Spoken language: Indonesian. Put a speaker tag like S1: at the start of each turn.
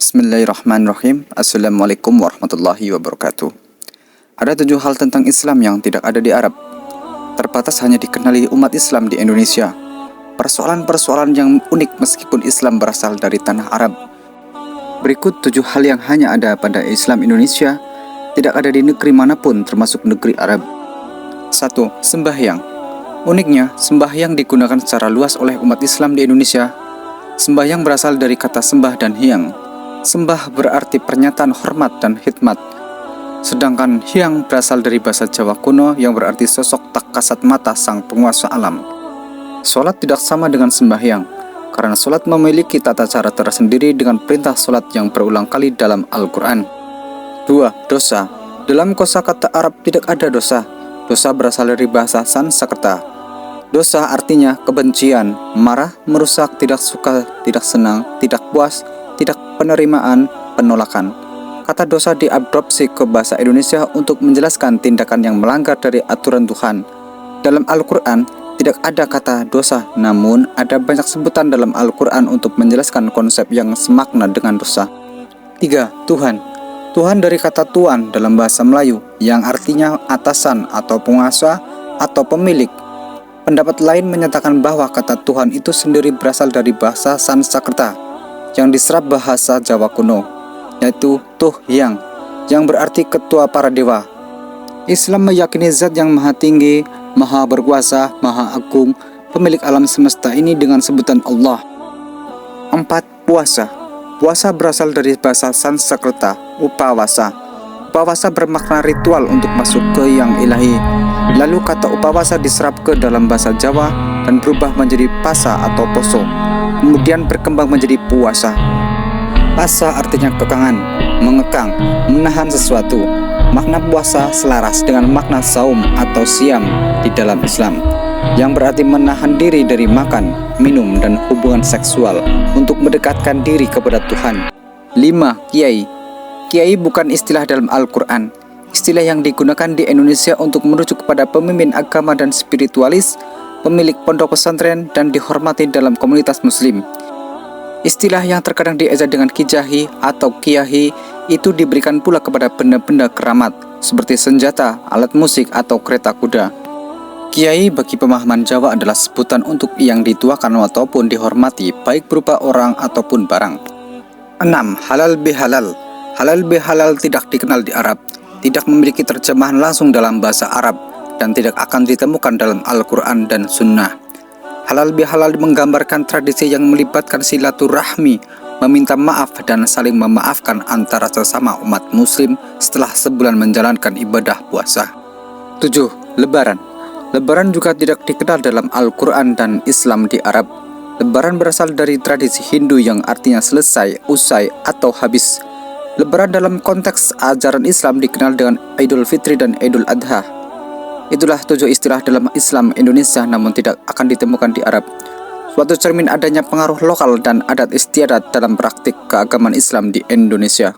S1: Bismillahirrahmanirrahim. Assalamualaikum warahmatullahi wabarakatuh. Ada 7 hal tentang Islam yang tidak ada di Arab. Terbatas hanya dikenali umat Islam di Indonesia. Persoalan-persoalan yang unik meskipun Islam berasal dari tanah Arab. Berikut 7 hal yang hanya ada pada Islam Indonesia, tidak ada di negeri manapun termasuk negeri Arab. 1. Sembahyang. Uniknya, sembahyang digunakan secara luas oleh umat Islam di Indonesia. Sembahyang berasal dari kata sembah dan hyang. Sembah berarti pernyataan hormat dan khidmat. Sedangkan hyang berasal dari bahasa Jawa kuno yang berarti sosok tak kasat mata sang penguasa alam. Solat tidak sama dengan sembahyang, karena solat memiliki tata cara tersendiri dengan perintah solat yang berulang kali dalam Al-Quran. 2. Dosa. Dalam kosakata Arab tidak ada dosa. Dosa berasal dari bahasa Sanskerta. Dosa artinya kebencian, marah, merusak, tidak suka, tidak senang, tidak puas, tidak penerimaan, penolakan. Kata dosa diadopsi ke bahasa Indonesia untuk menjelaskan tindakan yang melanggar dari aturan Tuhan. Dalam Al-Quran tidak ada kata dosa, namun ada banyak sebutan dalam Al-Quran untuk menjelaskan konsep yang semakna dengan dosa. 3. Tuhan. Tuhan dari kata tuan dalam bahasa Melayu yang artinya atasan atau penguasa atau pemilik. Pendapat lain menyatakan bahwa kata Tuhan itu sendiri berasal dari bahasa Sanskerta yang diserap bahasa Jawa kuno, yaitu Tuh yang berarti ketua para dewa. Islam meyakini zat yang maha tinggi, maha berkuasa, maha agung, pemilik alam semesta ini dengan sebutan Allah. 4. Puasa. Puasa berasal dari bahasa Sanskerta, upawasa. Upawasa bermakna ritual untuk masuk ke yang ilahi. Lalu kata upawasa diserap ke dalam bahasa Jawa dan berubah menjadi pasa atau poso, kemudian berkembang menjadi puasa. Pasa artinya kekangan, mengekang, menahan sesuatu. Makna puasa selaras dengan makna saum atau siam di dalam Islam, yang berarti menahan diri dari makan, minum, dan hubungan seksual untuk mendekatkan diri kepada Tuhan. 5. Kiai. Kiai bukan istilah dalam Al-Quran. Istilah yang digunakan di Indonesia untuk merujuk kepada pemimpin agama dan spiritualis, pemilik pondok pesantren, dan dihormati dalam komunitas muslim. Istilah yang terkadang diejak dengan kijahi atau kiahi itu diberikan pula kepada benda-benda keramat seperti senjata, alat musik, atau kereta kuda. Kiai bagi pemahaman Jawa adalah sebutan untuk yang dituakan ataupun dihormati baik berupa orang ataupun barang. 6. Halal bihalal. Halal bihalal tidak dikenal di Arab, tidak memiliki terjemahan langsung dalam bahasa Arab, dan tidak akan ditemukan dalam Al-Quran dan Sunnah. Halal bihalal menggambarkan tradisi yang melibatkan silaturahmi, meminta maaf dan saling memaafkan antara sesama umat muslim setelah sebulan menjalankan ibadah puasa. 7. Lebaran. Lebaran juga tidak dikenal dalam Al-Quran dan Islam di Arab. Lebaran berasal dari tradisi Hindu yang artinya selesai, usai, atau habis. Lebaran dalam konteks ajaran Islam dikenal dengan Idul Fitri dan Idul Adha. Itulah 7 istilah dalam Islam Indonesia namun tidak akan ditemukan di Arab. Suatu cermin adanya pengaruh lokal dan adat istiadat dalam praktik keagamaan Islam di Indonesia.